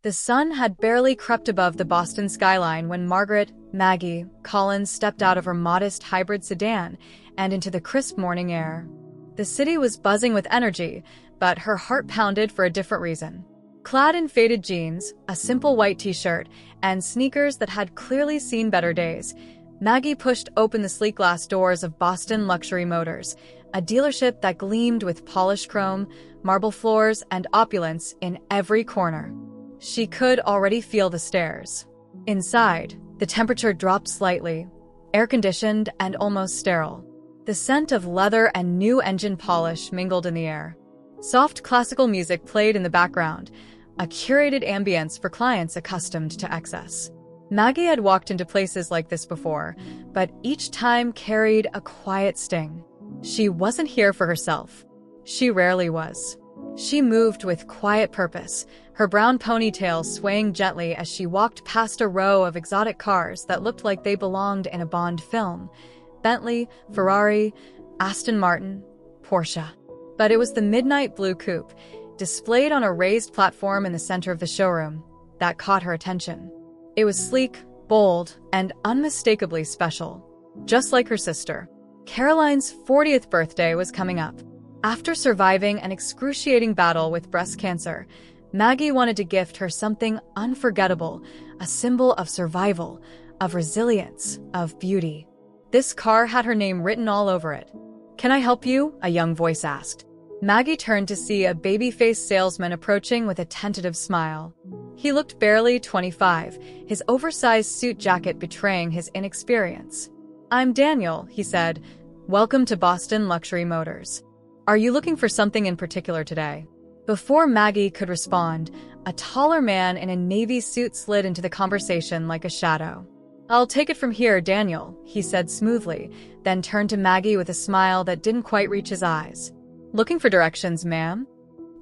The sun had barely crept above the Boston skyline when Margaret, Maggie, Collins stepped out of her modest hybrid sedan and into the crisp morning air. The city was buzzing with energy, but her heart pounded for a different reason. Clad in faded jeans, a simple white t-shirt, and sneakers that had clearly seen better days, Maggie pushed open the sleek glass doors of Boston Luxury Motors, a dealership that gleamed with polished chrome, marble floors, and opulence in every corner. She could already feel the stares. Inside, the temperature dropped slightly, air-conditioned and almost sterile. The scent of leather and new engine polish mingled in the air. Soft classical music played in the background, a curated ambience for clients accustomed to excess. Maggie had walked into places like this before, but each time carried a quiet sting. She wasn't here for herself. She rarely was. She moved with quiet purpose, her brown ponytail swaying gently as she walked past a row of exotic cars that looked like they belonged in a Bond film. Bentley, Ferrari, Aston Martin, Porsche. But it was the midnight blue coupe, displayed on a raised platform in the center of the showroom, that caught her attention. It was sleek, bold, and unmistakably special. Just like her sister. Caroline's 40th birthday was coming up. After surviving an excruciating battle with breast cancer, Maggie wanted to gift her something unforgettable, a symbol of survival, of resilience, of beauty. This car had her name written all over it. "Can I help you?" a young voice asked. Maggie turned to see a baby-faced salesman approaching with a tentative smile. He looked barely 25, his oversized suit jacket betraying his inexperience. "I'm Daniel," he said. "Welcome to Boston Luxury Motors. Are you looking for something in particular today?" Before Maggie could respond, a taller man in a navy suit slid into the conversation like a shadow. "I'll take it from here, Daniel," he said smoothly, then turned to Maggie with a smile that didn't quite reach his eyes. "Looking for directions, ma'am?"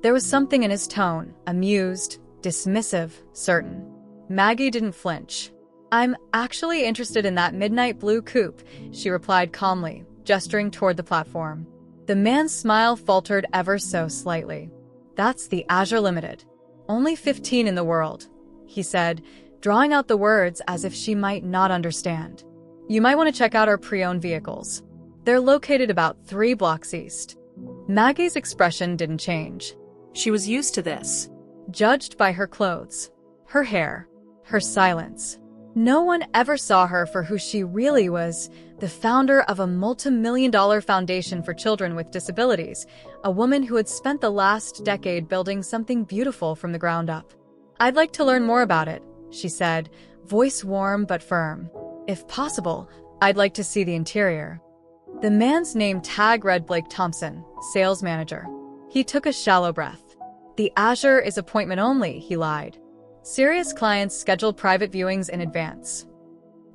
There was something in his tone, amused, dismissive, certain. Maggie didn't flinch. "I'm actually interested in that midnight blue coupe," she replied calmly, gesturing toward the platform. The man's smile faltered ever so slightly. "That's the Azure Limited. Only 15 in the world," he said, drawing out the words as if she might not understand. "You might want to check out our pre-owned vehicles. They're located about 3 blocks east." Maggie's expression didn't change. She was used to this. Judged by her clothes, her hair, her silence. No one ever saw her for who she really was, the founder of a multi-million-dollar foundation for children with disabilities, a woman who had spent the last decade building something beautiful from the ground up. "I'd like to learn more about it," she said, voice warm but firm. "If possible, I'd like to see the interior." The man's name tag read Blake Thompson, sales manager. He took a shallow breath. "The Azure is appointment only," he lied. "Serious clients schedule private viewings in advance."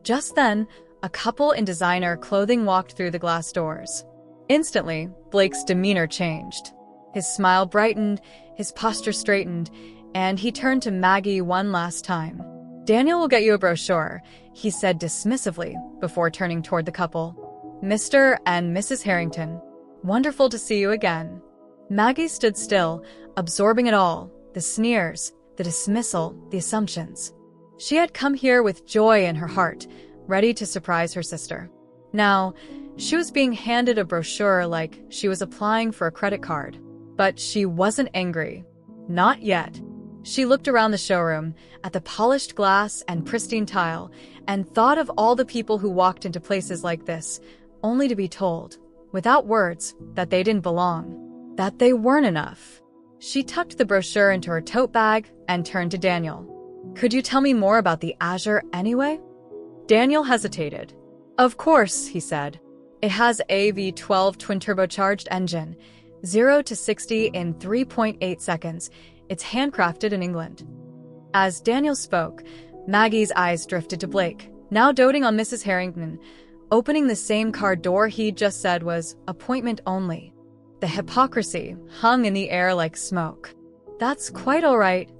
Just then, a couple in designer clothing walked through the glass doors. Instantly, Blake's demeanor changed. His smile brightened, his posture straightened, and he turned to Maggie one last time. "Daniel will get you a brochure," he said dismissively before turning toward the couple. "Mr. and Mrs. Harrington, wonderful to see you again." Maggie stood still, absorbing it all, the sneers, the dismissal, the assumptions. She had come here with joy in her heart, ready to surprise her sister. Now, she was being handed a brochure like she was applying for a credit card. But she wasn't angry. Not yet. She looked around the showroom, at the polished glass and pristine tile, and thought of all the people who walked into places like this, only to be told, without words, that they didn't belong, that they weren't enough. She tucked the brochure into her tote bag and turned to Daniel. "Could you tell me more about the Azure anyway?" Daniel hesitated. "Of course," he said. "It has a V12 twin-turbocharged engine, 0 to 60 in 3.8 seconds. It's handcrafted in England." As Daniel spoke, Maggie's eyes drifted to Blake, now doting on Mrs. Harrington. Opening the same car door he just said was appointment only. The hypocrisy hung in the air like smoke. "That's quite all right,"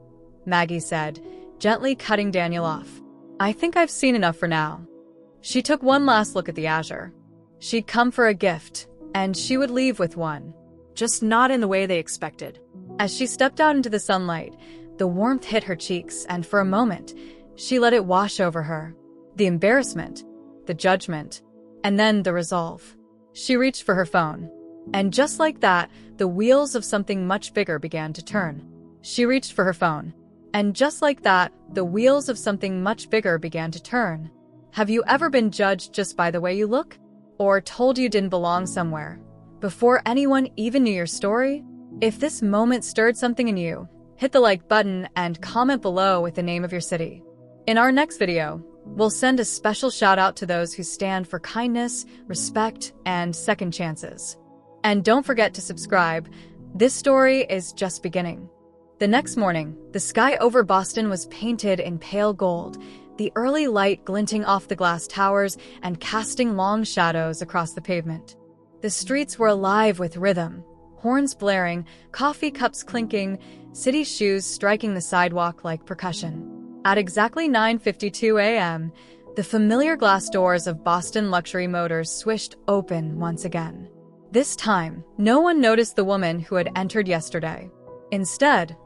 Maggie said, gently cutting Daniel off. "I think I've seen enough for now." She took one last look at the Azure. She'd come for a gift, and she would leave with one. Just not in the way they expected. As she stepped out into the sunlight, The warmth hit her cheeks, and for a moment, she let it wash over her. The embarrassment, the judgment, and then the resolve. She reached for her phone. And just like that, the wheels of something much bigger began to turn. She reached for her phone. And just like that, the wheels of something much bigger began to turn. Have you ever been judged just by the way you look? Or told you didn't belong somewhere, before anyone even knew your story? If this moment stirred something in you, hit the like button and comment below with the name of your city. In our next video, we'll send a special shout out to those who stand for kindness, respect, and second chances. And don't forget to subscribe. This story is just beginning. The next morning, the sky over Boston was painted in pale gold, the early light glinting off the glass towers and casting long shadows across the pavement. The streets were alive with rhythm, horns blaring, coffee cups clinking, city shoes striking the sidewalk like percussion. At exactly 9:52 a.m., the familiar glass doors of Boston Luxury Motors swished open once again. This time, no one noticed the woman who had entered yesterday. Instead,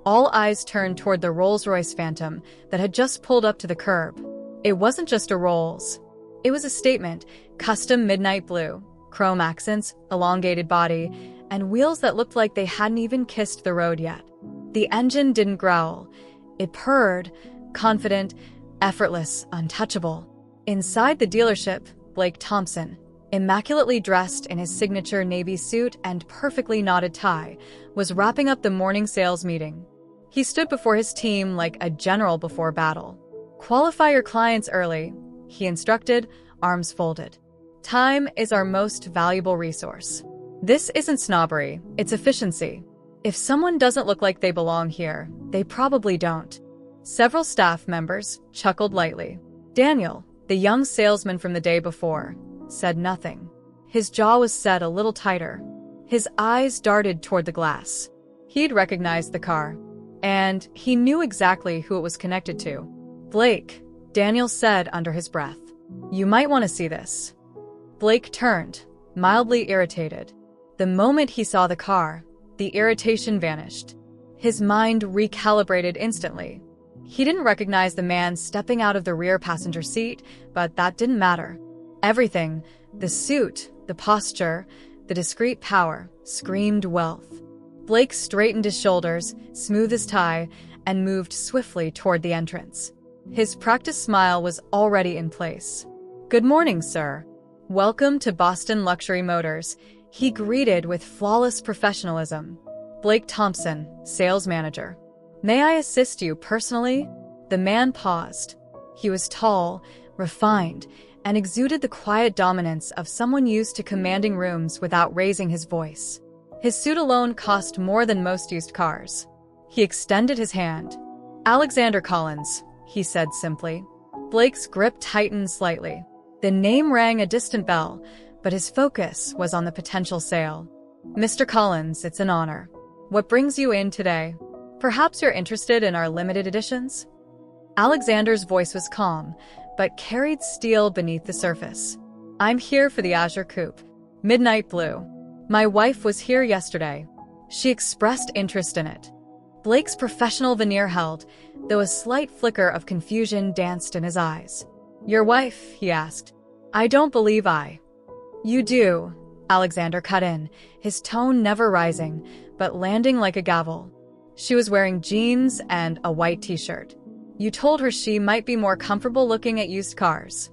all eyes turned toward the Rolls Royce Phantom that had just pulled up to the curb. It wasn't just a Rolls. It was a statement, custom midnight blue, chrome accents, elongated body, and wheels that looked like they hadn't even kissed the road yet. The engine didn't growl. It purred, confident, effortless, untouchable. Inside the dealership, Blake Thompson, immaculately dressed in his signature navy suit and perfectly knotted tie, was wrapping up the morning sales meeting. He stood before his team like a general before battle. Qualify your clients early, he instructed, arms folded. Time is our most valuable resource. This isn't snobbery, it's efficiency. If someone doesn't look like they belong here, they probably don't. Several staff members chuckled lightly. Daniel, the young salesman from the day before, said nothing. His jaw was set a little tighter. His eyes darted toward the glass. He'd recognized the car. And he knew exactly who it was connected to. Blake, Daniel said under his breath. You might want to see this. Blake turned, mildly irritated. The moment he saw the car, the irritation vanished. His mind recalibrated instantly. He didn't recognize the man stepping out of the rear passenger seat, but that didn't matter. Everything, the suit, the posture, the discreet power, screamed wealth. Blake straightened his shoulders, smoothed his tie, and moved swiftly toward the entrance. His practiced smile was already in place. Good morning, sir. Welcome to Boston Luxury Motors, he greeted with flawless professionalism. Blake Thompson, sales manager. May I assist you personally? The man paused. He was tall, refined, and exuded the quiet dominance of someone used to commanding rooms without raising his voice. His suit alone cost more than most used cars. He extended his hand. Alexander Collins, he said simply. Blake's grip tightened slightly. The name rang a distant bell, but his focus was on the potential sale. Mr. Collins, it's an honor. What brings you in today? Perhaps you're interested in our limited editions? Alexander's voice was calm, but carried steel beneath the surface. I'm here for the Azure Coupe, midnight blue. My wife was here yesterday. She expressed interest in it. Blake's professional veneer held, though a slight flicker of confusion danced in his eyes. Your wife, he asked. I don't believe I. You do, Alexander cut in, his tone never rising, but landing like a gavel. She was wearing jeans and a white t-shirt. You told her she might be more comfortable looking at used cars.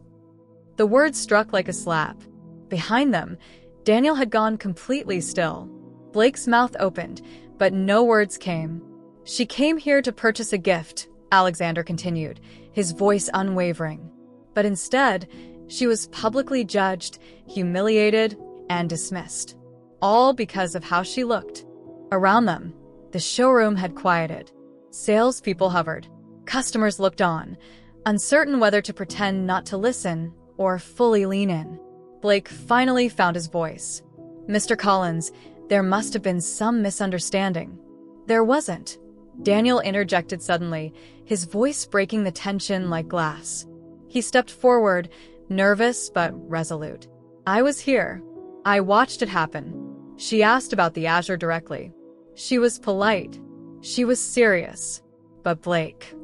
The words struck like a slap. Behind them, Daniel had gone completely still. Blake's mouth opened, but no words came. She came here to purchase a gift, Alexander continued, his voice unwavering. But instead, she was publicly judged, humiliated, and dismissed. All because of how she looked. Around them, the showroom had quieted. Salespeople hovered. Customers looked on, uncertain whether to pretend not to listen or fully lean in. Blake finally found his voice. Mr. Collins, there must have been some misunderstanding. There wasn't. Daniel interjected suddenly, his voice breaking the tension like glass. He stepped forward, nervous but resolute. I was here. I watched it happen. She asked about the Azure directly. She was polite. She was serious. But Blake.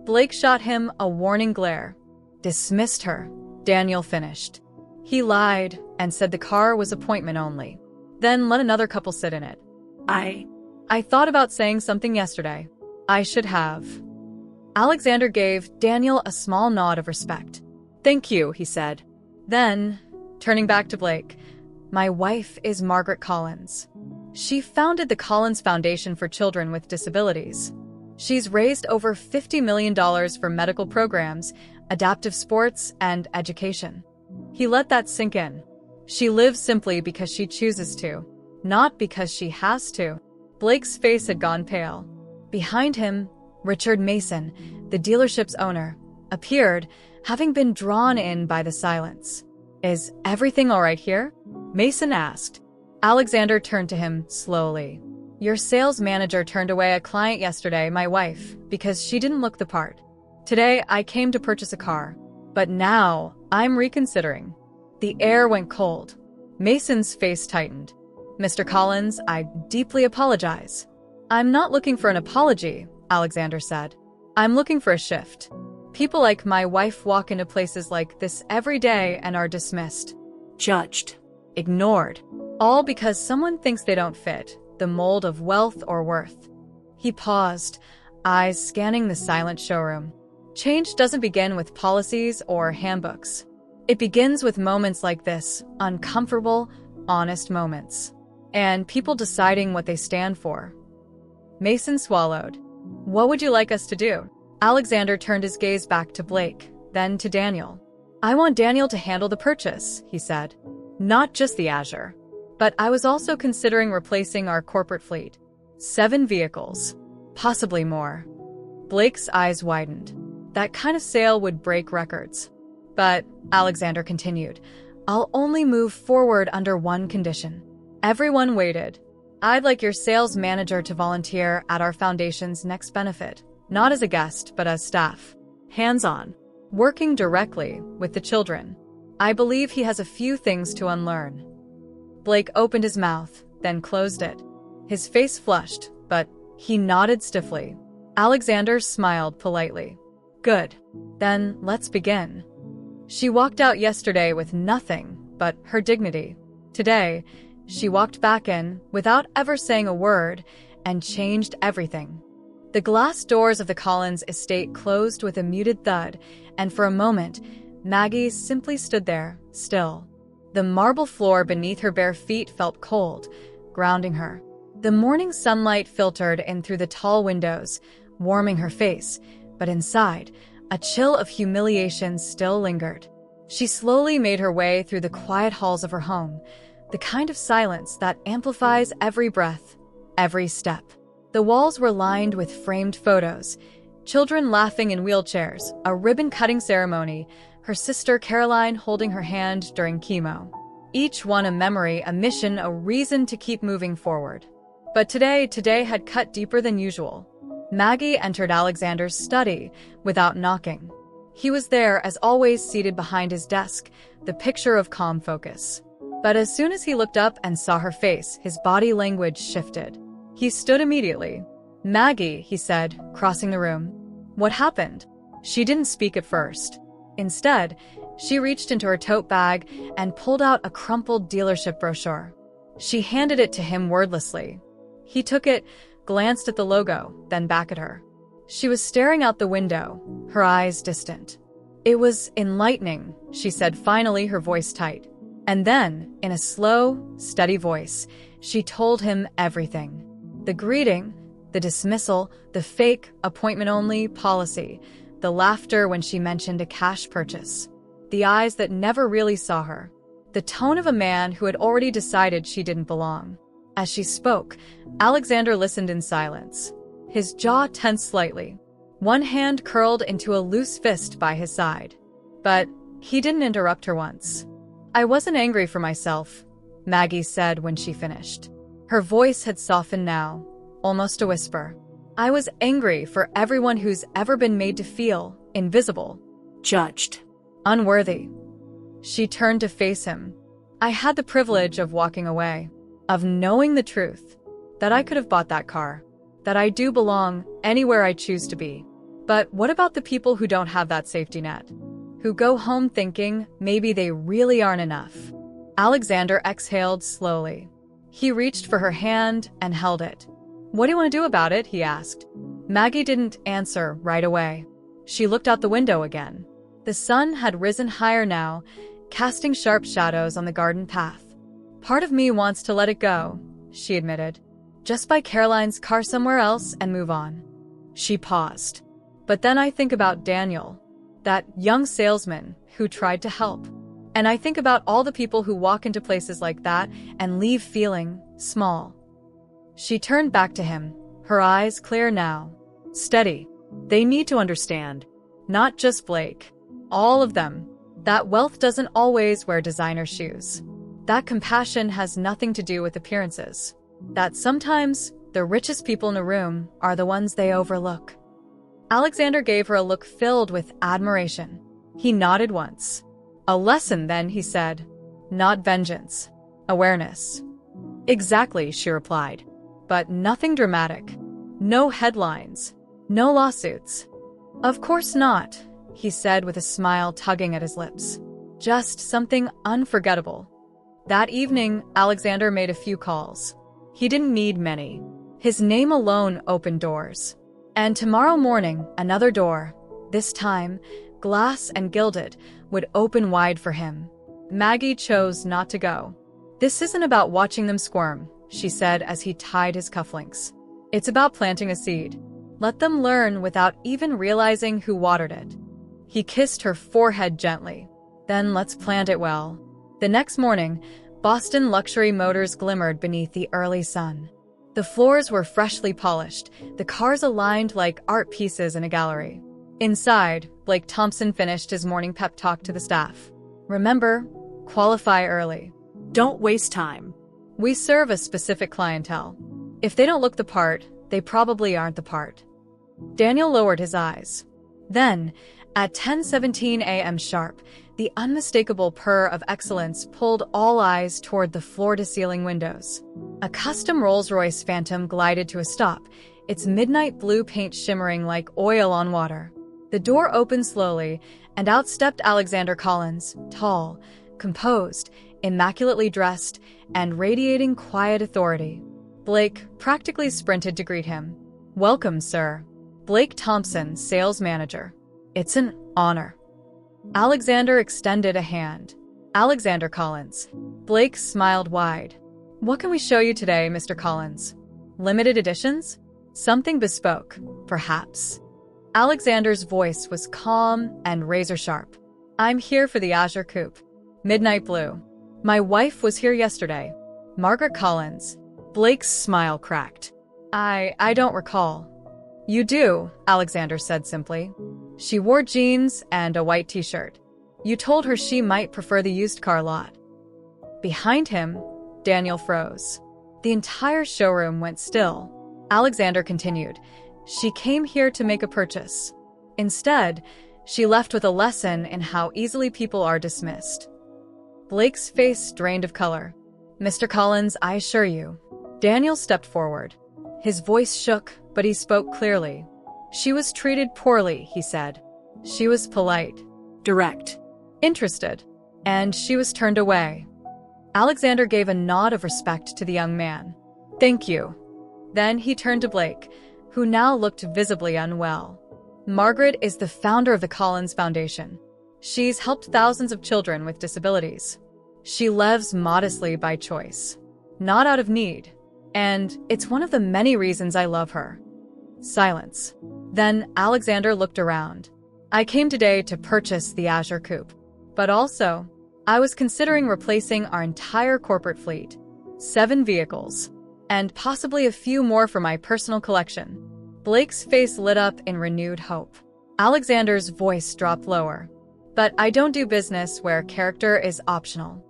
Blake shot him a warning glare. Dismissed her, Daniel finished. He lied and said the car was appointment only. Then let another couple sit in it. I thought about saying something yesterday. I should have. Alexander gave Daniel a small nod of respect. Thank you, he said. Then, turning back to Blake, my wife is Margaret Collins. She founded the Collins Foundation for Children with Disabilities. She's raised over $50 million for medical programs, adaptive sports, and education. He let that sink in. She lives simply because she chooses to, not because she has to. Blake's face had gone pale. Behind him, Richard Mason, the dealership's owner, appeared, having been drawn in by the silence. Is everything all right here? Mason asked. Alexander turned to him slowly. Your sales manager turned away a client yesterday, my wife, because she didn't look the part. Today, I came to purchase a car, but now I'm reconsidering. The air went cold. Mason's face tightened. Mr. Collins, I deeply apologize. I'm not looking for an apology, Alexander said. I'm looking for a shift. People like my wife walk into places like this every day and are dismissed, judged, ignored, all because someone thinks they don't fit the mold of wealth or worth. He paused, eyes scanning the silent showroom. Change doesn't begin with policies or handbooks. It begins with moments like this, uncomfortable, honest moments. And people deciding what they stand for. Mason swallowed. What would you like us to do? Alexander turned his gaze back to Blake, then to Daniel. I want Daniel to handle the purchase, he said. Not just the Azure. But I was also considering replacing our corporate fleet. 7 vehicles. Possibly more. Blake's eyes widened. That kind of sale would break records. But, Alexander continued, I'll only move forward under one condition. Everyone waited. I'd like your sales manager to volunteer at our foundation's next benefit, not as a guest, but as staff. Hands-on, working directly with the children. I believe he has a few things to unlearn. Blake opened his mouth, then closed it. His face flushed, but he nodded stiffly. Alexander smiled politely. Good. Then let's begin. She walked out yesterday with nothing but her dignity. Today, she walked back in without ever saying a word and changed everything. The glass doors of the Collins estate closed with a muted thud, and for a moment, Maggie simply stood there, still. The marble floor beneath her bare feet felt cold, grounding her. The morning sunlight filtered in through the tall windows, warming her face, but inside, a chill of humiliation still lingered. She slowly made her way through the quiet halls of her home, the kind of silence that amplifies every breath, every step. The walls were lined with framed photos, children laughing in wheelchairs, a ribbon-cutting ceremony, her sister Caroline holding her hand during chemo. Each one a memory, a mission, a reason to keep moving forward. But today had cut deeper than usual. Maggie entered Alexander's study without knocking. He was there, as always, seated behind his desk, the picture of calm focus. But as soon as he looked up and saw her face, his body language shifted. He stood immediately. Maggie, he said, crossing the room. What happened? She didn't speak at first. Instead, she reached into her tote bag and pulled out a crumpled dealership brochure. She handed it to him wordlessly. He took it, glanced at the logo, then back at her. She was staring out the window, her eyes distant. It was enlightening, she said, finally, her voice tight. And then, in a slow, steady voice, she told him everything. The greeting, the dismissal, the fake, appointment-only policy, the laughter when she mentioned a cash purchase, the eyes that never really saw her, the tone of a man who had already decided she didn't belong. As she spoke, Alexander listened in silence. His jaw tensed slightly. One hand curled into a loose fist by his side. But he didn't interrupt her once. I wasn't angry for myself, Maggie said when she finished. Her voice had softened now, almost a whisper. I was angry for everyone who's ever been made to feel invisible, judged, unworthy. She turned to face him. I had the privilege of walking away, of knowing the truth, that I could have bought that car, that I do belong anywhere I choose to be. But what about the people who don't have that safety net? Who go home thinking maybe they really aren't enough? Alexander exhaled slowly. He reached for her hand and held it. "What do you want to do about it?" he asked. Maggie didn't answer right away. She looked out the window again. The sun had risen higher now, casting sharp shadows on the garden path. "Part of me wants to let it go," she admitted. "Just buy Caroline's car somewhere else and move on." She paused. "But then I think about Daniel, that young salesman who tried to help. And I think about all the people who walk into places like that and leave feeling small." She turned back to him, her eyes clear now. "Steady. They need to understand. Not just Blake. All of them. That wealth doesn't always wear designer shoes. That compassion has nothing to do with appearances. That sometimes the richest people in a room are the ones they overlook." Alexander gave her a look filled with admiration. He nodded once. "A lesson, then," he said. "Not vengeance. Awareness." "Exactly," she replied. "But nothing dramatic. No headlines. No lawsuits." "Of course not," he said with a smile tugging at his lips. "Just something unforgettable." That evening, Alexander made a few calls. He didn't need many. His name alone opened doors. And tomorrow morning, another door, this time glass and gilded, would open wide for him. Maggie chose not to go. "This isn't about watching them squirm," she said as he tied his cufflinks. "It's about planting a seed. Let them learn without even realizing who watered it." He kissed her forehead gently. "Then let's plant it well." The next morning, Boston luxury motors glimmered beneath the early sun. The floors were freshly polished, the cars aligned like art pieces in a gallery. Inside, Blake Thompson finished his morning pep talk to the staff. "Remember, qualify early. Don't waste time. We serve a specific clientele. If they don't look the part, they probably aren't the part." Daniel lowered his eyes. Then, at 10:17 a.m. sharp, the unmistakable purr of excellence pulled all eyes toward the floor-to-ceiling windows. A custom Rolls Royce Phantom glided to a stop, its midnight blue paint shimmering like oil on water. The door opened slowly, and out stepped Alexander Collins, tall, composed, immaculately dressed, and radiating quiet authority. Blake practically sprinted to greet him. "Welcome, sir." Blake Thompson, sales manager. "It's an honor." Alexander extended a hand. "Alexander Collins." Blake smiled wide. "What can we show you today, Mr. Collins? Limited editions? Something bespoke, perhaps?" Alexander's voice was calm and razor-sharp. "I'm here for the Azure Coupe. Midnight blue. My wife was here yesterday. Margaret Collins." Blake's smile cracked. I don't recall." "You do," Alexander said simply. "She wore jeans and a white t-shirt. You told her she might prefer the used car lot." Behind him, Daniel froze. The entire showroom went still. Alexander continued. "She came here to make a purchase. Instead, she left with a lesson in how easily people are dismissed." Blake's face drained of color. "Mr. Collins, I assure you." Daniel stepped forward. His voice shook, but he spoke clearly. "She was treated poorly," he said. "She was polite, direct, interested, and she was turned away." Alexander gave a nod of respect to the young man. "Thank you." Then he turned to Blake, who now looked visibly unwell. "Margaret is the founder of the Collins Foundation. She's helped thousands of children with disabilities. She lives modestly by choice, not out of need. And it's one of the many reasons I love her." Silence. Then Alexander looked around. "I came today to purchase the Azure Coupe. But also, I was considering replacing our entire corporate fleet. 7 vehicles. And possibly a few more for my personal collection." Blake's face lit up in renewed hope. Alexander's voice dropped lower. "But I don't do business where character is optional."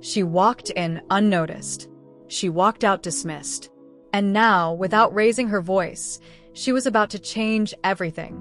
She walked in unnoticed. She walked out dismissed. And now, without raising her voice, she was about to change everything.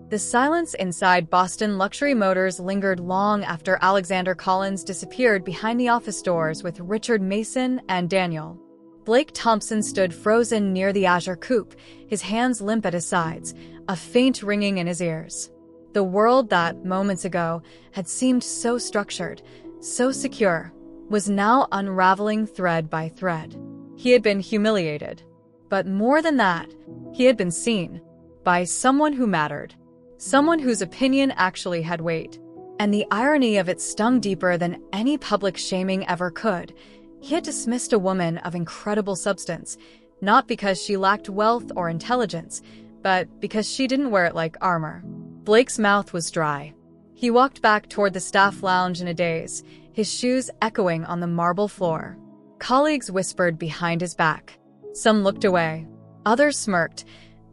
The silence inside Boston Luxury Motors lingered long after Alexander Collins disappeared behind the office doors with Richard Mason and Daniel. Blake Thompson stood frozen near the Azure coupe, his hands limp at his sides, a faint ringing in his ears. The world that, moments ago, had seemed so structured, so secure, was now unraveling thread by thread. He had been humiliated. But more than that, he had been seen by someone who mattered, someone whose opinion actually had weight. And the irony of it stung deeper than any public shaming ever could. He had dismissed a woman of incredible substance, not because she lacked wealth or intelligence, but because she didn't wear it like armor. Blake's mouth was dry. He walked back toward the staff lounge in a daze, his shoes echoing on the marble floor. Colleagues whispered behind his back. Some looked away. Others smirked,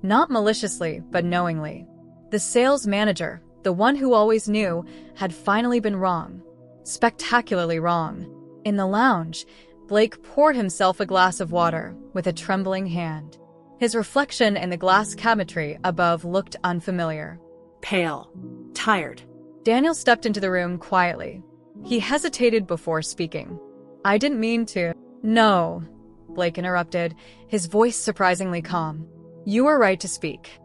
not maliciously, but knowingly. The sales manager, the one who always knew, had finally been wrong. Spectacularly wrong. In the lounge, Blake poured himself a glass of water with a trembling hand. His reflection in the glass cabinetry above looked unfamiliar. Pale. Tired. Daniel stepped into the room quietly. He hesitated before speaking. "I didn't mean to." "No," Blake interrupted, his voice surprisingly calm. "You were right to speak."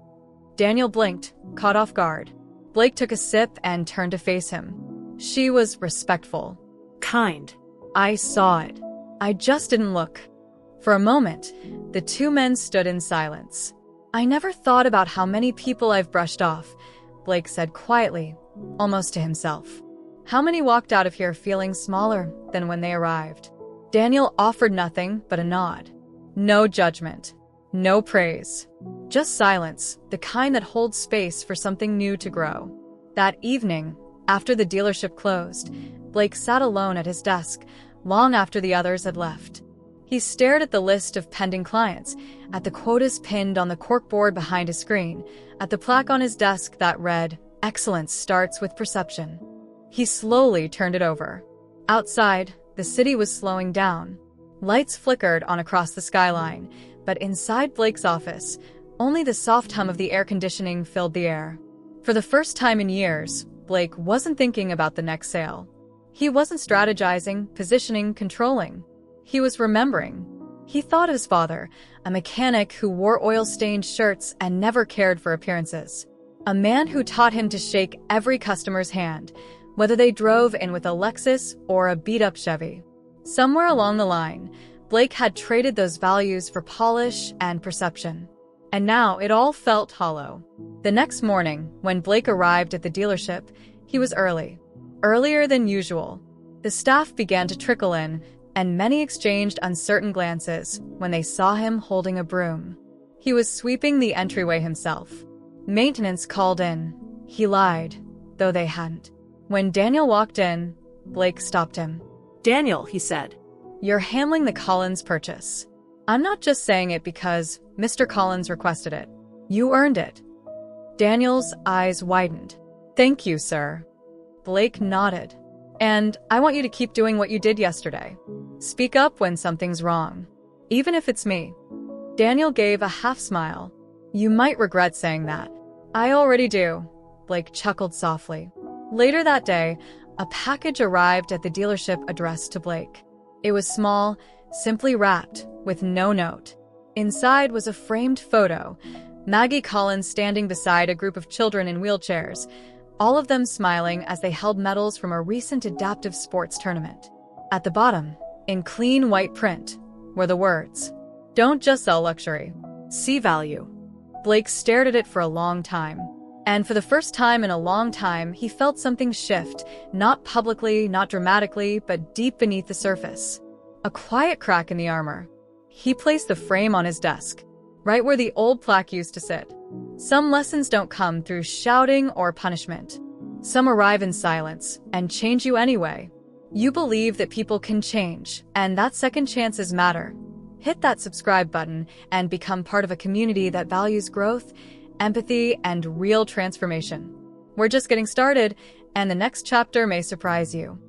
Daniel blinked, caught off guard. Blake took a sip and turned to face him. She was respectful. Kind. "I saw it. I just didn't look." For a moment, the two men stood in silence. "I never thought about how many people I've brushed off," Blake said quietly, almost to himself. "How many walked out of here feeling smaller than when they arrived?" Daniel offered nothing but a nod. No judgment. No praise. Just silence, the kind that holds space for something new to grow. That evening, after the dealership closed, Blake sat alone at his desk, long after the others had left. He stared at the list of pending clients, at the quotas pinned on the corkboard behind his screen, at the plaque on his desk that read, "Excellence starts with perception." He slowly turned it over. Outside, the city was slowing down. Lights flickered on across the skyline, but inside Blake's office, only the soft hum of the air conditioning filled the air. For the first time in years, Blake wasn't thinking about the next sale. He wasn't strategizing, positioning, controlling. He was remembering. He thought of his father, a mechanic who wore oil-stained shirts and never cared for appearances. A man who taught him to shake every customer's hand, whether they drove in with a Lexus or a beat-up Chevy. Somewhere along the line, Blake had traded those values for polish and perception. And now it all felt hollow. The next morning, when Blake arrived at the dealership, he was early. Earlier than usual. The staff began to trickle in, and many exchanged uncertain glances when they saw him holding a broom. He was sweeping the entryway himself. Maintenance called in. He lied, though they hadn't. When Daniel walked in, Blake stopped him. "Daniel," he said. "You're handling the Collins purchase. I'm not just saying it because Mr. Collins requested it. You earned it." Daniel's eyes widened. "Thank you, sir." Blake nodded. "And I want you to keep doing what you did yesterday. Speak up when something's wrong, even if it's me." Daniel gave a half smile. "You might regret saying that." "I already do," Blake chuckled softly. Later that day, a package arrived at the dealership addressed to Blake. It was small, simply wrapped, with no note. Inside was a framed photo, Maggie Collins standing beside a group of children in wheelchairs, all of them smiling as they held medals from a recent adaptive sports tournament. At the bottom, in clean white print, were the words, "Don't just sell luxury. See value." Blake stared at it for a long time. And for the first time in a long time, he felt something shift, not publicly, not dramatically, but deep beneath the surface. A quiet crack in the armor. He placed the frame on his desk, right where the old plaque used to sit. Some lessons don't come through shouting or punishment. Some arrive in silence and change you anyway. You believe that people can change, and that second chances matter. Hit that subscribe button and become part of a community that values growth, empathy, and real transformation. We're just getting started, and the next chapter may surprise you.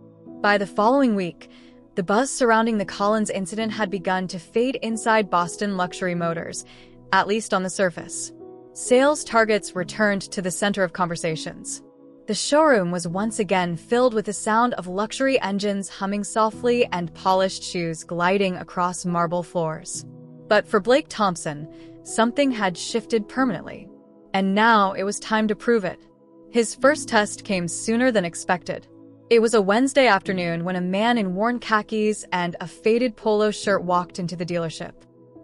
By the following week, the buzz surrounding the Collins incident had begun to fade inside Boston luxury motors, at least on the surface. Sales targets returned to the center of conversations. The showroom was once again filled with the sound of luxury engines humming softly and polished shoes gliding across marble floors. But for Blake Thompson, something had shifted permanently. And now it was time to prove it. His first test came sooner than expected. It was a Wednesday afternoon when a man in worn khakis and a faded polo shirt walked into the dealership.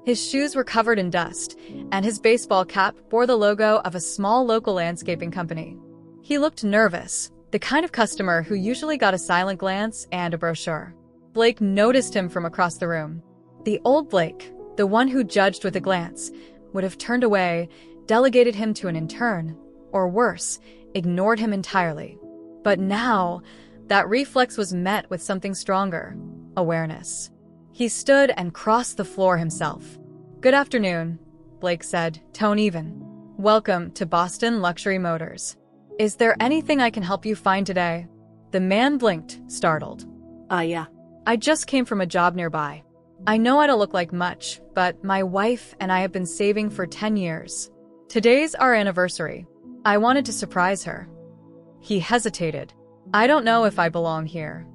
His shoes were covered in dust, and his baseball cap bore the logo of a small local landscaping company. He looked nervous, the kind of customer who usually got a silent glance and a brochure. Blake noticed him from across the room. The old Blake, the one who judged with a glance, would have turned away, delegated him to an intern, or worse, ignored him entirely. But now, that reflex was met with something stronger: awareness. He stood and crossed the floor himself. "Good afternoon," Blake said, tone even. "Welcome to Boston Luxury Motors. Is there anything I can help you find today?" The man blinked, startled. Yeah. "I just came from a job nearby. I know I don't look like much, but my wife and I have been saving for 10 years. Today's our anniversary. I wanted to surprise her." He hesitated. "I don't know if I belong here."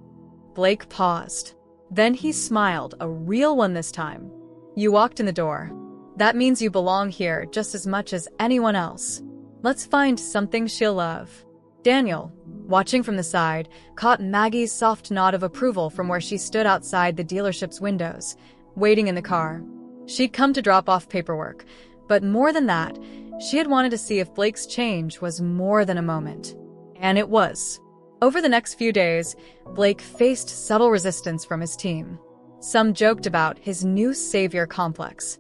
Blake paused. Then he smiled, a real one this time. "You walked in the door. That means you belong here just as much as anyone else. Let's find something she'll love." Daniel, watching from the side, caught Maggie's soft nod of approval from where she stood outside the dealership's windows, waiting in the car. She'd come to drop off paperwork, but more than that, she had wanted to see if Blake's change was more than a moment. And it was. Over the next few days, Blake faced subtle resistance from his team. Some joked about his new savior complex.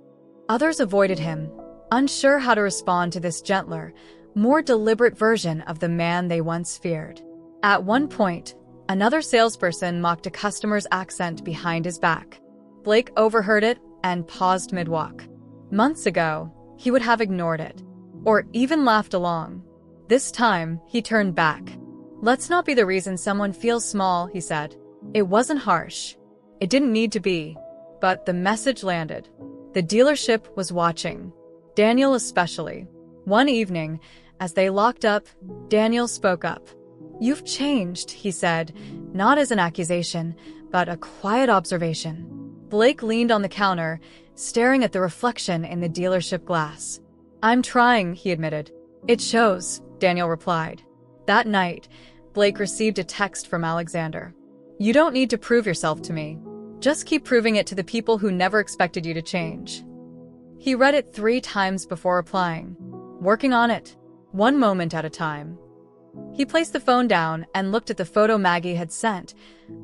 Others avoided him, unsure how to respond to this gentler, more deliberate version of the man they once feared. At one point, another salesperson mocked a customer's accent behind his back. Blake overheard it and paused mid-walk. Months ago, he would have ignored it, or even laughed along. This time, he turned back. "Let's not be the reason someone feels small," he said. It wasn't harsh. It didn't need to be. But the message landed. The dealership was watching. Daniel especially. One evening, as they locked up, Daniel spoke up. "You've changed," he said, not as an accusation, but a quiet observation. Blake leaned on the counter, staring at the reflection in the dealership glass. "I'm trying," he admitted. "It shows," Daniel replied. That night, Blake received a text from Alexander. "You don't need to prove yourself to me. Just keep proving it to the people who never expected you to change." He read it 3 times before replying. "Working on it, one moment at a time." He placed the phone down and looked at the photo Maggie had sent,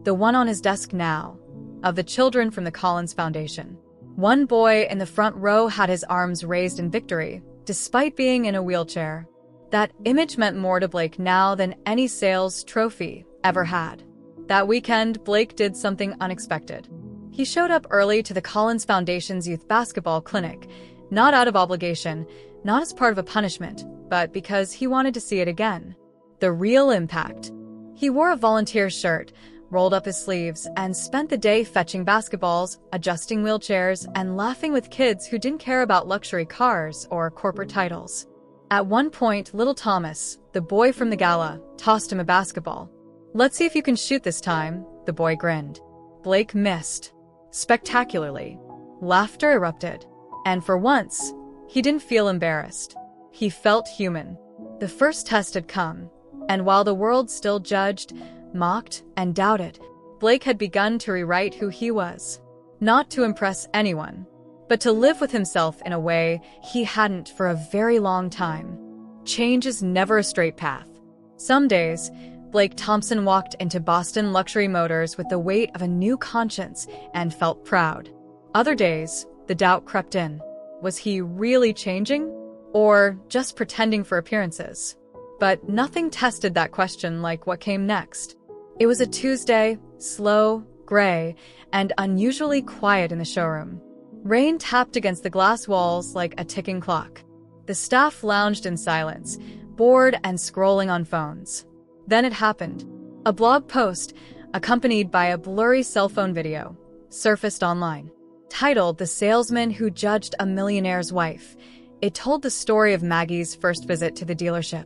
the one on his desk now, of the children from the Collins Foundation. One boy in the front row had his arms raised in victory, despite being in a wheelchair. That image meant more to Blake now than any sales trophy ever had. That weekend, Blake did something unexpected. He showed up early to the Collins Foundation's youth basketball clinic, not out of obligation, not as part of a punishment, but because he wanted to see it again. The real impact. He wore a volunteer shirt, rolled up his sleeves, and spent the day fetching basketballs, adjusting wheelchairs, and laughing with kids who didn't care about luxury cars or corporate titles. At one point, little Thomas, the boy from the gala, tossed him a basketball. "Let's see if you can shoot this time," the boy grinned. Blake missed. Spectacularly. Laughter erupted. And for once, he didn't feel embarrassed. He felt human. The first test had come, and while the world still judged, mocked, and doubted, Blake had begun to rewrite who he was. Not to impress anyone, but to live with himself in a way he hadn't for a very long time. Change is never a straight path. Some days, Blake Thompson walked into Boston Luxury Motors with the weight of a new conscience and felt proud. Other days, the doubt crept in. Was he really changing? Or just pretending for appearances? But nothing tested that question like what came next. It was a Tuesday, slow, gray, and unusually quiet in the showroom. Rain tapped against the glass walls like a ticking clock. The staff lounged in silence, bored and scrolling on phones. Then it happened. A blog post, accompanied by a blurry cell phone video, surfaced online. Titled "The Salesman Who Judged a Millionaire's Wife," it told the story of Maggie's first visit to the dealership.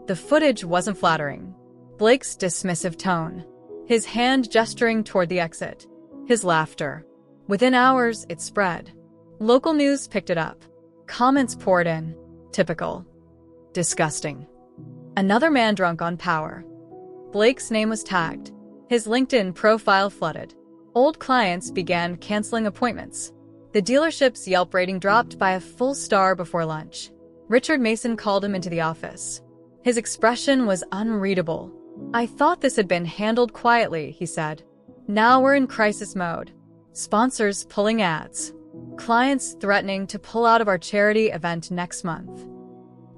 The footage wasn't flattering. Blake's dismissive tone, his hand gesturing toward the exit, his laughter. Within hours, it spread. Local news picked it up. Comments poured in. Typical. Disgusting. Another man drunk on power. Blake's name was tagged. His LinkedIn profile flooded. Old clients began canceling appointments. The dealership's Yelp rating dropped by a full star before lunch. Richard Mason called him into the office. His expression was unreadable. "I thought this had been handled quietly," he said. "Now we're in crisis mode. Sponsors pulling ads. Clients threatening to pull out of our charity event next month."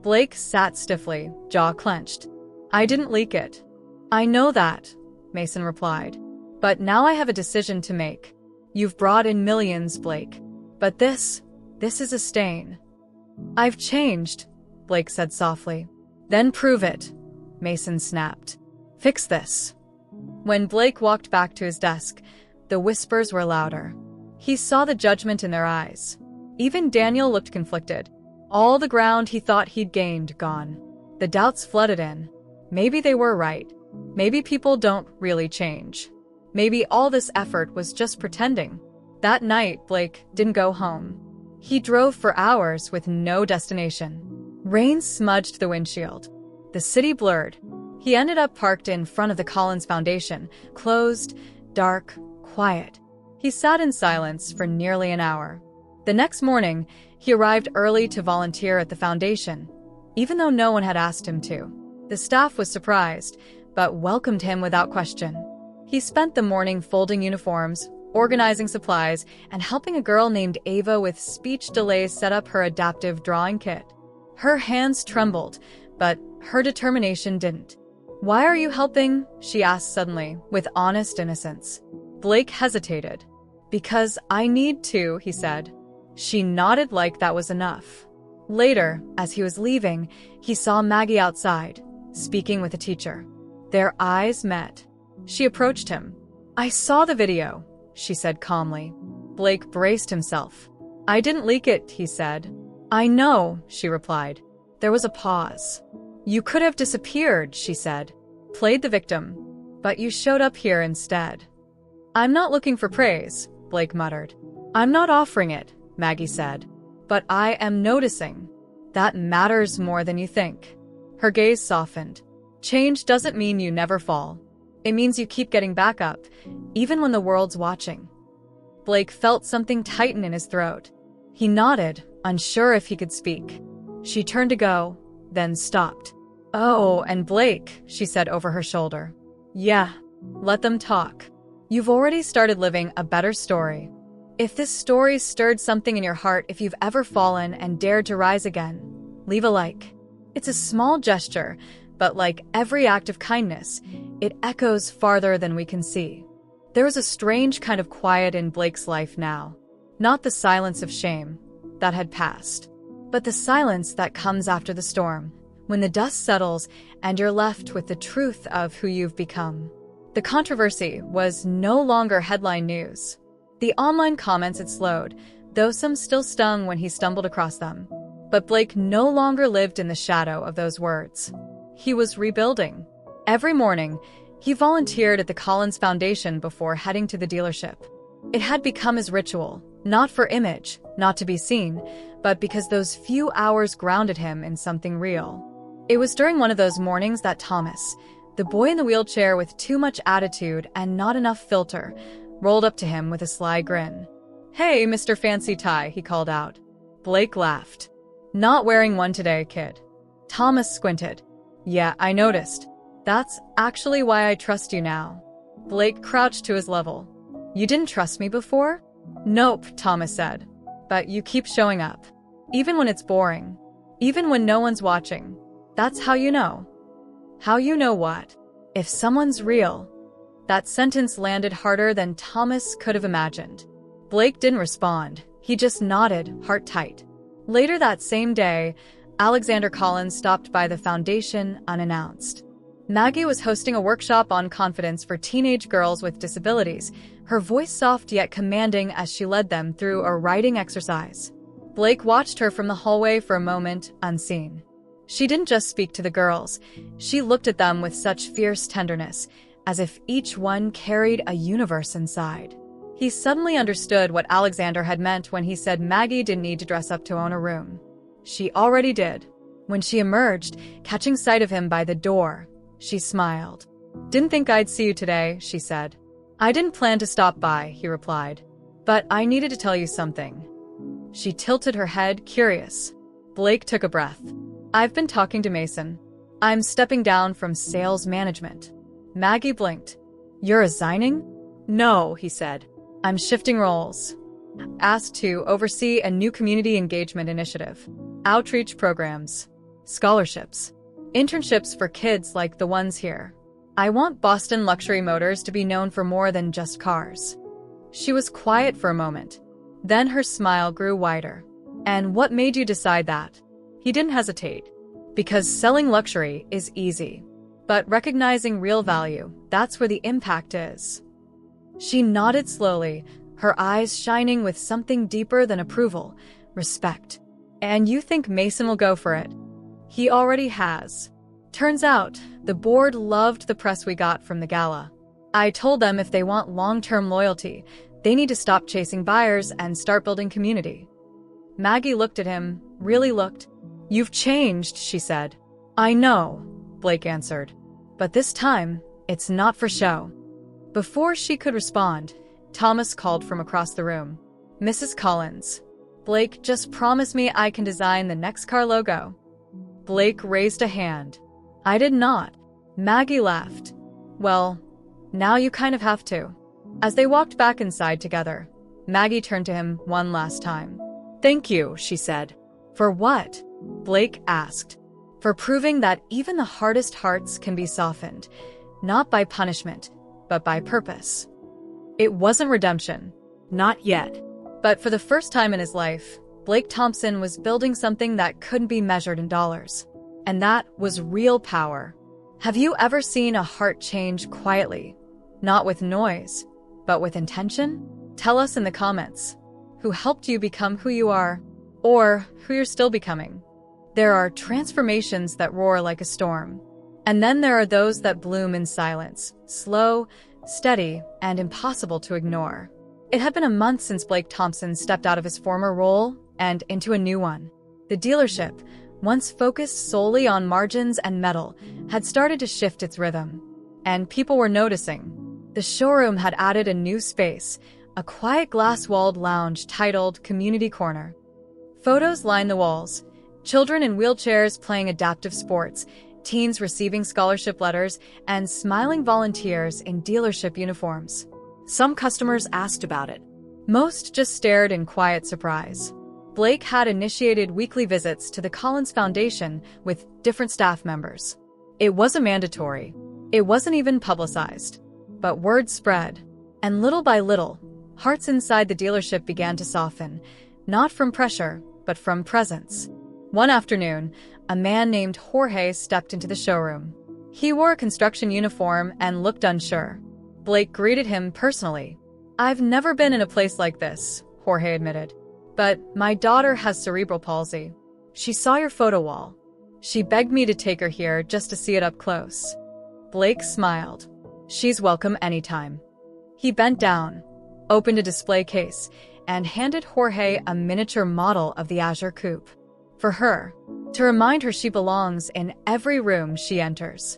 Blake sat stiffly, jaw clenched. "I didn't leak it." "I know that," Mason replied. "But now I have a decision to make. You've brought in millions, Blake. But this is a stain." "I've changed," Blake said softly. "Then prove it," Mason snapped. "Fix this." When Blake walked back to his desk, the whispers were louder. He saw the judgment in their eyes. Even Daniel looked conflicted. All the ground he thought he'd gained gone. The doubts flooded in. Maybe they were right. Maybe people don't really change. Maybe all this effort was just pretending. That night, Blake didn't go home. He drove for hours with no destination. Rain smudged the windshield. The city blurred. He ended up parked in front of the Collins Foundation, closed, dark, quiet. He sat in silence for nearly an hour. The next morning, he arrived early to volunteer at the foundation, even though no one had asked him to. The staff was surprised, but welcomed him without question. He spent the morning folding uniforms, organizing supplies, and helping a girl named Ava with speech delays set up her adaptive drawing kit. Her hands trembled, but her determination didn't. "Why are you helping?" she asked suddenly, with honest innocence. Blake hesitated. "Because I need to," he said. She nodded like that was enough. Later, as he was leaving, he saw Maggie outside, speaking with a teacher. Their eyes met. She approached him. "I saw the video," she said calmly. Blake braced himself. "I didn't leak it," he said. "I know," she replied. There was a pause. "You could have disappeared," she said. "Played the victim. But you showed up here instead." "I'm not looking for praise," Blake muttered. "I'm not offering it," Maggie said. "But I am noticing. That matters more than you think." Her gaze softened. "Change doesn't mean you never fall. It means you keep getting back up, even when the world's watching." Blake felt something tighten in his throat. He nodded, unsure if he could speak. She turned to go, then stopped. "Oh, and Blake," she said over her shoulder. "Yeah, let them talk. You've already started living a better story. If this story stirred something in your heart, if you've ever fallen and dared to rise again, leave a like. It's a small gesture, but like every act of kindness, it echoes farther than we can see." There was a strange kind of quiet in Blake's life now. Not the silence of shame, that had passed, but the silence that comes after the storm, when the dust settles and you're left with the truth of who you've become. The controversy was no longer headline news. The online comments had slowed, though some still stung when he stumbled across them. But Blake no longer lived in the shadow of those words. He was rebuilding. Every morning, he volunteered at the Collins Foundation before heading to the dealership. It had become his ritual, not for image, not to be seen, but because those few hours grounded him in something real. It was during one of those mornings that Thomas, the boy in the wheelchair with too much attitude and not enough filter, rolled up to him with a sly grin. "Hey, Mr. Fancy Tie," he called out. Blake laughed. "Not wearing one today, kid." Thomas squinted. "Yeah, I noticed. That's actually why I trust you now." Blake crouched to his level. "You didn't trust me before?" "Nope," Thomas said. "But you keep showing up. Even when it's boring. Even when no one's watching. That's how you know." "How you know what?" "If someone's real." That sentence landed harder than Thomas could have imagined. Blake didn't respond. He just nodded, heart tight. Later that same day, Alexander Collins stopped by the foundation unannounced. Maggie was hosting a workshop on confidence for teenage girls with disabilities, her voice soft yet commanding as she led them through a writing exercise. Blake watched her from the hallway for a moment, unseen. She didn't just speak to the girls. She looked at them with such fierce tenderness, as if each one carried a universe inside. He suddenly understood what Alexander had meant when he said Maggie didn't need to dress up to own a room. She already did. When she emerged, catching sight of him by the door, she smiled. "Didn't think I'd see you today," she said. "I didn't plan to stop by," he replied. "But I needed to tell you something." She tilted her head, curious. Blake took a breath. "I've been talking to Mason. I'm stepping down from sales management." Maggie blinked. "You're resigning?" "No," he said. "I'm shifting roles. Asked to oversee a new community engagement initiative. Outreach programs. Scholarships. Internships for kids like the ones here. I want Boston Luxury Motors to be known for more than just cars." She was quiet for a moment. Then her smile grew wider. "And what made you decide that?" He didn't hesitate. "Because selling luxury is easy. But recognizing real value, that's where the impact is." She nodded slowly, her eyes shining with something deeper than approval, respect. "And you think Mason will go for it?" "He already has. Turns out, the board loved the press we got from the gala. I told them if they want long-term loyalty, they need to stop chasing buyers and start building community." Maggie looked at him, really looked. "You've changed," she said. "I know," Blake answered. "But this time, it's not for show." Before she could respond, Thomas called from across the room. "Mrs. Collins, Blake just promised me I can design the next car logo." Blake raised a hand. "I did not." Maggie laughed. "Well, now you kind of have to." As they walked back inside together, Maggie turned to him one last time. "Thank you," she said. "For what?" Blake asked. "For proving that even the hardest hearts can be softened, not by punishment, but by purpose." It wasn't redemption. Not yet. But for the first time in his life, Blake Thompson was building something that couldn't be measured in dollars. And that was real power. Have you ever seen a heart change quietly? Not with noise, but with intention? Tell us in the comments. Who helped you become who you are? Or who you're still becoming? There are transformations that roar like a storm. And then there are those that bloom in silence, slow, steady, and impossible to ignore. It had been a month since Blake Thompson stepped out of his former role and into a new one. The dealership, once focused solely on margins and metal, had started to shift its rhythm. And people were noticing. The showroom had added a new space, a quiet glass-walled lounge titled Community Corner. Photos lined the walls, children in wheelchairs playing adaptive sports, teens receiving scholarship letters, and smiling volunteers in dealership uniforms. Some customers asked about it. Most just stared in quiet surprise. Blake had initiated weekly visits to the Collins Foundation with different staff members. It wasn't mandatory. It wasn't even publicized. But word spread. And little by little, hearts inside the dealership began to soften, not from pressure, but from presence. One afternoon, a man named Jorge stepped into the showroom. He wore a construction uniform and looked unsure. Blake greeted him personally. "I've never been in a place like this," Jorge admitted. "But my daughter has cerebral palsy. She saw your photo wall. She begged me to take her here just to see it up close." Blake smiled. "She's welcome anytime." He bent down, opened a display case, and handed Jorge a miniature model of the Azure Coupe. For her, to remind her she belongs in every room she enters.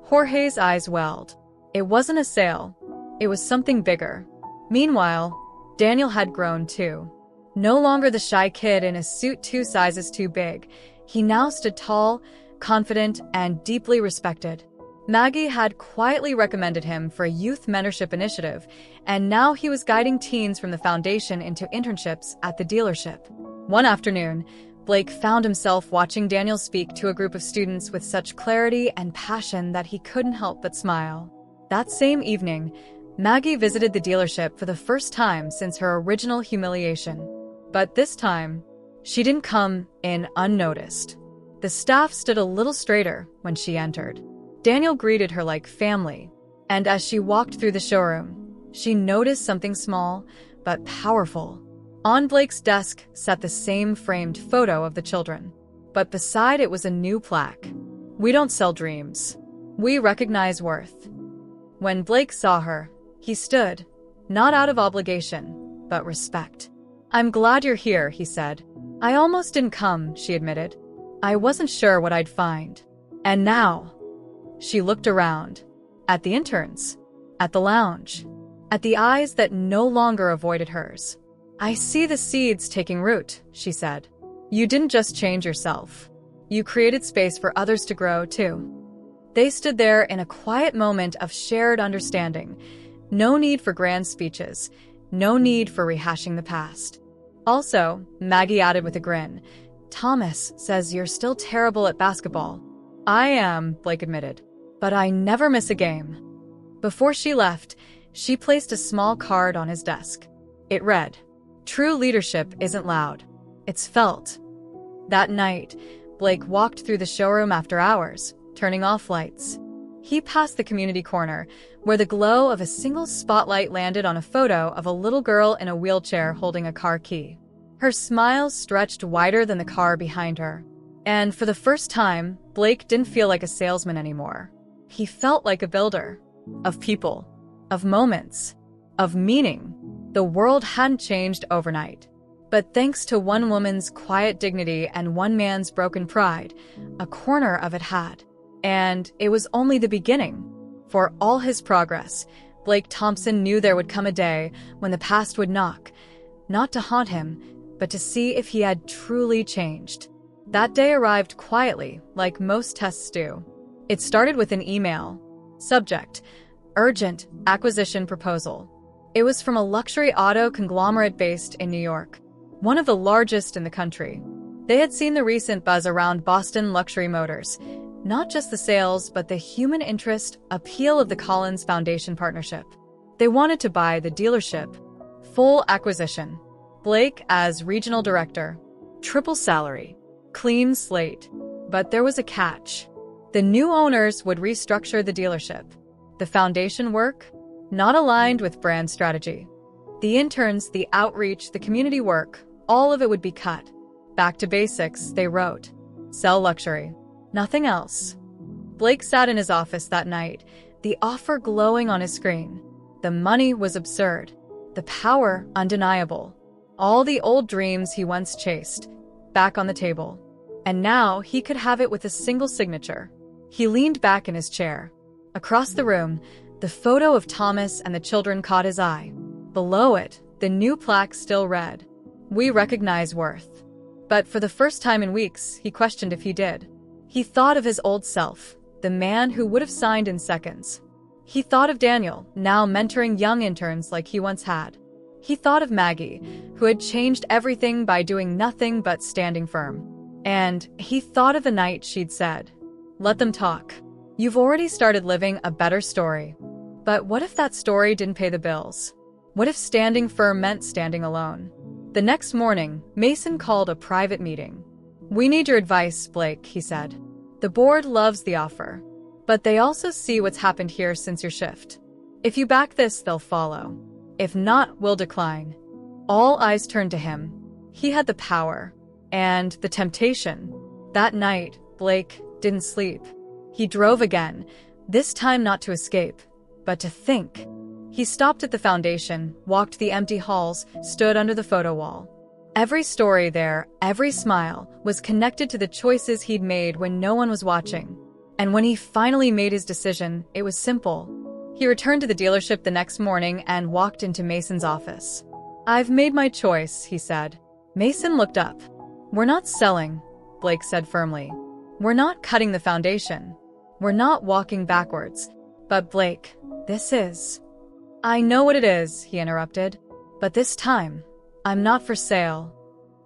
Jorge's eyes welled. It wasn't a sale. It was something bigger. Meanwhile, Daniel had grown too. No longer the shy kid in a suit 2 sizes too big, he now stood tall, confident, and deeply respected. Maggie had quietly recommended him for a youth mentorship initiative, and now he was guiding teens from the foundation into internships at the dealership. One afternoon, Blake found himself watching Daniel speak to a group of students with such clarity and passion that he couldn't help but smile. That same evening, Maggie visited the dealership for the first time since her original humiliation. But this time, she didn't come in unnoticed. The staff stood a little straighter when she entered. Daniel greeted her like family, and as she walked through the showroom, she noticed something small but powerful. On Blake's desk sat the same framed photo of the children. but beside it was a new plaque. "We don't sell dreams. We recognize worth." When Blake saw her, he stood, not out of obligation, but respect. "I'm glad you're here," he said. "I almost didn't come," she admitted. "I wasn't sure what I'd find." And now, she looked around. At the interns, at the lounge, at the eyes that no longer avoided hers. "I see the seeds taking root," she said. "You didn't just change yourself. You created space for others to grow, too." They stood there in a quiet moment of shared understanding. No need for grand speeches. No need for rehashing the past. "Also," Maggie added with a grin, "Thomas says you're still terrible at basketball." "I am," Blake admitted, "but I never miss a game." Before she left, she placed a small card on his desk. It read, "True leadership isn't loud. It's felt." That night, Blake walked through the showroom after hours, turning off lights. He passed the community corner, where the glow of a single spotlight landed on a photo of a little girl in a wheelchair holding a car key. Her smile stretched wider than the car behind her. And for the first time, Blake didn't feel like a salesman anymore. He felt like a builder. Of people. Of moments. Of meaning. The world hadn't changed overnight. But thanks to one woman's quiet dignity and one man's broken pride, a corner of it had. And it was only the beginning. For all his progress, Blake Thompson knew there would come a day when the past would knock, not to haunt him, but to see if he had truly changed. That day arrived quietly, like most tests do. It started with an email. Subject: Urgent Acquisition Proposal. It was from a luxury auto conglomerate based in New York, one of the largest in the country. They had seen the recent buzz around Boston luxury motors. Not just the sales, but the human interest appeal of the Collins Foundation partnership. They wanted to buy the dealership. Full acquisition. Blake as regional director. Triple salary. Clean slate. But there was a catch. The new owners would restructure the dealership. The foundation work? Not aligned with brand strategy. The interns, the outreach, the community work, all of it would be cut. Back to basics, they wrote. Sell luxury. Nothing else. Blake sat in his office that night, the offer glowing on his screen. The money was absurd. The power undeniable. All the old dreams he once chased, back on the table. And now he could have it with a single signature. He leaned back in his chair. Across the room, the photo of Thomas and the children caught his eye. Below it, the new plaque still read, "We recognize worth." But for the first time in weeks, he questioned if he did. He thought of his old self, the man who would have signed in seconds. He thought of Daniel, now mentoring young interns like he once had. He thought of Maggie, who had changed everything by doing nothing but standing firm. And he thought of the night she'd said, "Let them talk. You've already started living a better story." But what if that story didn't pay the bills? What if standing firm meant standing alone? The next morning, Mason called a private meeting. "We need your advice, Blake," he said. "The board loves the offer, but they also see what's happened here since your shift. If you back this, they'll follow. If not, we'll decline." All eyes turned to him. He had the power and the temptation. That night, Blake didn't sleep. He drove again, this time not to escape, but to think. He stopped at the foundation, walked the empty halls, stood under the photo wall. Every story there, every smile, was connected to the choices he'd made when no one was watching. And when he finally made his decision, it was simple. He returned to the dealership the next morning and walked into Mason's office. "I've made my choice," he said. Mason looked up. "We're not selling," Blake said firmly. "We're not cutting the foundation. We're not walking backwards. But Blake, this is..." "I know what it is," he interrupted. "But this time, I'm not for sale."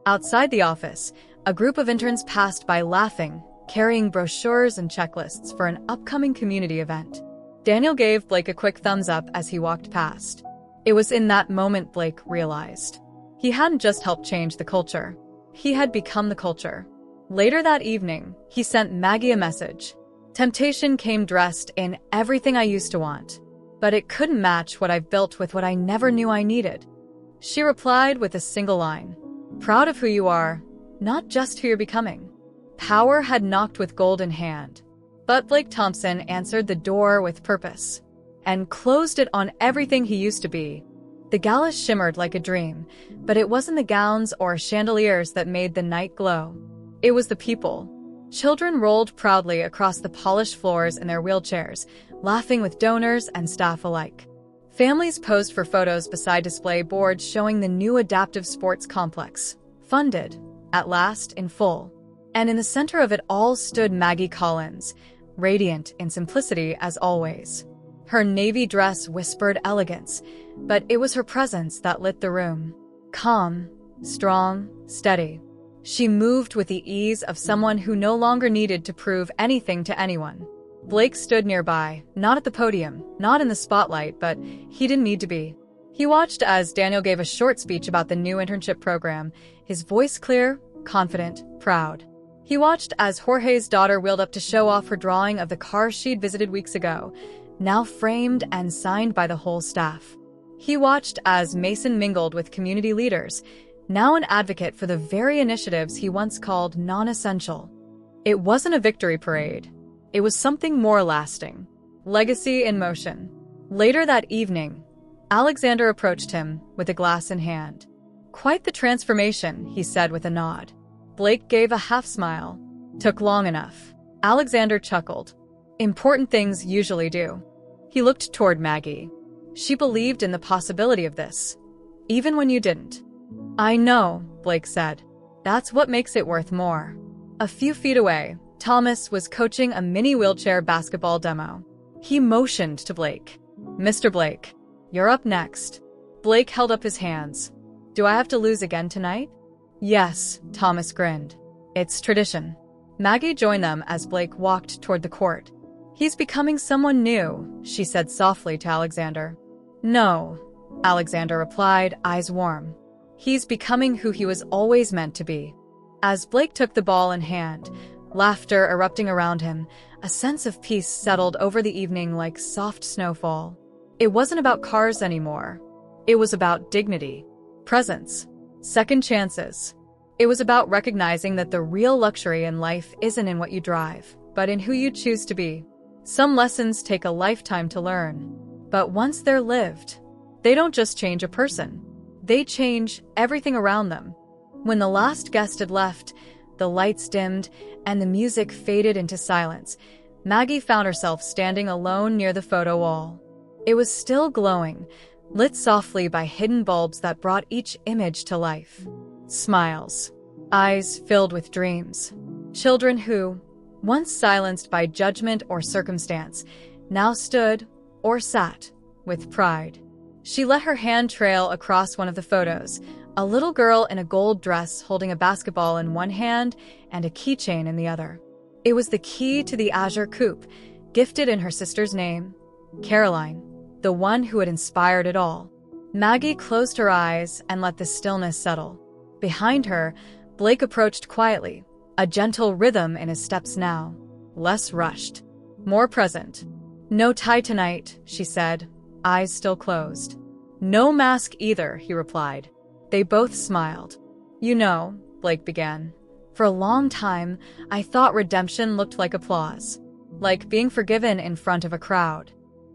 Outside the office, a group of interns passed by laughing, carrying brochures and checklists for an upcoming community event. Daniel gave Blake a quick thumbs up as he walked past. It was in that moment Blake realized. He hadn't just helped change the culture. He had become the culture. Later that evening, he sent Maggie a message. "Temptation came dressed in everything I used to want, but it couldn't match what I've built with what I never knew I needed." She replied with a single line. "Proud of who you are, not just who you're becoming." Power had knocked with gold in hand. But Blake Thompson answered the door with purpose and closed it on everything he used to be. The gala shimmered like a dream, but it wasn't the gowns or chandeliers that made the night glow. It was the people. Children rolled proudly across the polished floors in their wheelchairs, laughing with donors and staff alike. Families posed for photos beside display boards showing the new adaptive sports complex, funded, at last, in full. And in the center of it all stood Maggie Collins, radiant in simplicity as always. Her navy dress whispered elegance, but it was her presence that lit the room. Calm, strong, steady. She moved with the ease of someone who no longer needed to prove anything to anyone. Blake stood nearby, not at the podium, not in the spotlight, but he didn't need to be. He watched as Daniel gave a short speech about the new internship program, his voice clear, confident, proud. He watched as Jorge's daughter wheeled up to show off her drawing of the car she'd visited weeks ago, now framed and signed by the whole staff. He watched as Mason mingled with community leaders, now an advocate for the very initiatives he once called non-essential. It wasn't a victory parade. It was something more lasting. Legacy in motion. Later that evening, Alexander approached him with a glass in hand. "Quite the transformation," he said with a nod. Blake gave a half-smile. "Took long enough." Alexander chuckled. "Important things usually do." He looked toward Maggie. She believed in the possibility of this, even when you didn't. "I know," Blake said. "That's what makes it worth more." A few feet away, Thomas was coaching a mini wheelchair basketball demo. He motioned to Blake. "Mr. Blake, you're up next." Blake held up his hands. "Do I have to lose again tonight?" "Yes," Thomas grinned. "It's tradition." Maggie joined them as Blake walked toward the court. "He's becoming someone new," she said softly to Alexander. "No," Alexander replied, eyes warm. "He's becoming who he was always meant to be." As Blake took the ball in hand, laughter erupting around him, a sense of peace settled over the evening like soft snowfall. It wasn't about cars anymore. It was about dignity, presence, second chances. It was about recognizing that the real luxury in life isn't in what you drive, but in who you choose to be. Some lessons take a lifetime to learn, but once they're lived, they don't just change a person. They change everything around them. When the last guest had left, the lights dimmed, and the music faded into silence, Maggie found herself standing alone near the photo wall. It was still glowing, lit softly by hidden bulbs that brought each image to life. Smiles. Eyes filled with dreams. Children who, once silenced by judgment or circumstance, now stood, or sat, with pride. She let her hand trail across one of the photos, a little girl in a gold dress holding a basketball in one hand and a keychain in the other. It was the key to the Azure Coupe, gifted in her sister's name, Caroline, the one who had inspired it all. Maggie closed her eyes and let the stillness settle. Behind her, Blake approached quietly, a gentle rhythm in his steps now. Less rushed, more present. "No tie tonight," she said, eyes still closed. "No mask either," he replied. They both smiled. "You know," Blake began, "for a long time, I thought redemption looked like applause, like being forgiven in front of a crowd.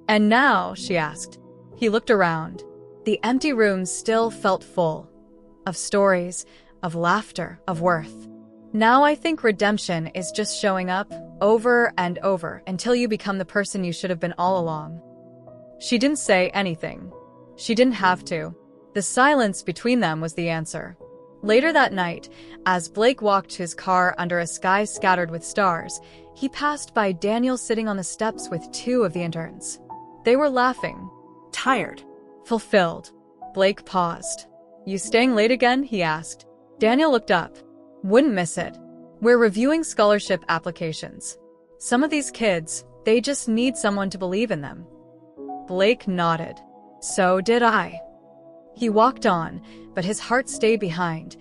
And now," she asked. He looked around. The empty room still felt full, of stories, of laughter, of worth. "Now I think redemption is just showing up, over and over, until you become the person you should have been all along." She didn't say anything. She didn't have to. The silence between them was the answer. Later that night, as Blake walked his car under a sky scattered with stars, he passed by Daniel sitting on the steps with two of the interns. They were laughing. Tired. Fulfilled. Blake paused. "You staying late again?" he asked. Daniel looked up. "Wouldn't miss it. We're reviewing scholarship applications. Some of these kids, they just need someone to believe in them." Blake nodded. "So did I." He walked on, but his heart stayed behind,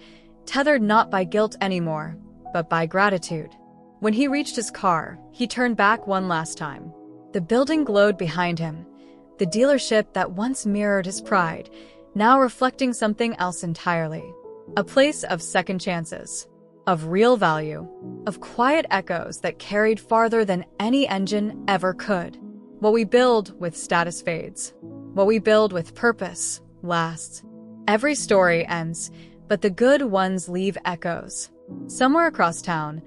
tethered not by guilt anymore, but by gratitude. When he reached his car, he turned back one last time. The building glowed behind him, the dealership that once mirrored his pride, now reflecting something else entirely. A place of second chances. of real value, of quiet echoes that carried farther than any engine ever could. What we build with status fades. What we build with purpose lasts. Every story ends, but the good ones leave echoes. Somewhere across town,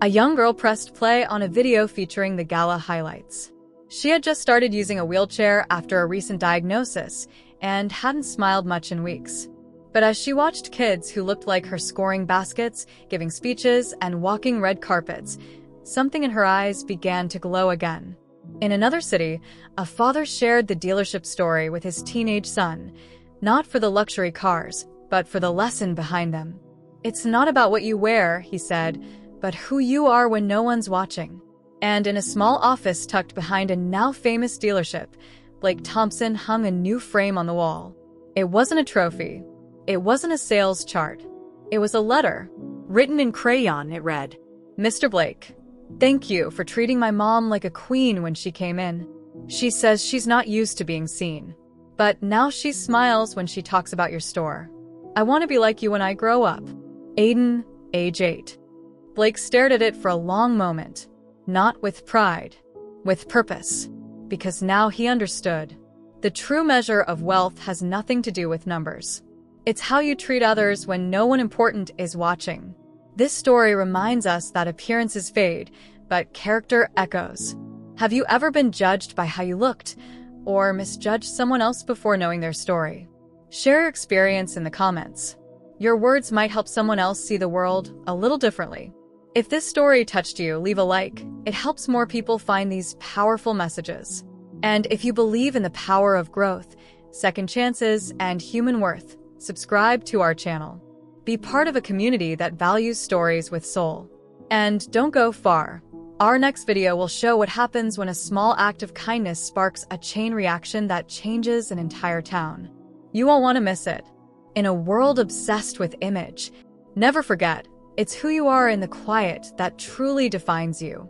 a young girl pressed play on a video featuring the gala highlights. She had just started using a wheelchair after a recent diagnosis and hadn't smiled much in weeks. But as she watched kids who looked like her scoring baskets, giving speeches, and walking red carpets, something in her eyes began to glow again. In another city, a father shared the dealership story with his teenage son, not for the luxury cars, but for the lesson behind them. "It's not about what you wear," he said, "but who you are when no one's watching." And in a small office tucked behind a now-famous dealership, Blake Thompson hung a new frame on the wall. It wasn't a trophy. It wasn't a sales chart. It was a letter. Written in crayon, it read, "Mr. Blake, thank you for treating my mom like a queen when she came in. She says she's not used to being seen. But now she smiles when she talks about your store. I want to be like you when I grow up. Aiden, age 8. Blake stared at it for a long moment. Not with pride, with purpose. Because now he understood. The true measure of wealth has nothing to do with numbers. It's how you treat others when no one important is watching. This story reminds us that appearances fade, but character echoes. Have you ever been judged by how you looked, or misjudged someone else before knowing their story? Share your experience in the comments. Your words might help someone else see the world a little differently. If this story touched you, leave a like. It helps more people find these powerful messages. And if you believe in the power of growth, second chances, and human worth, subscribe to our channel. Be part of a community that values stories with soul. And don't go far. Our next video will show what happens when a small act of kindness sparks a chain reaction that changes an entire town. You won't want to miss it. In a world obsessed with image, never forget, it's who you are in the quiet that truly defines you.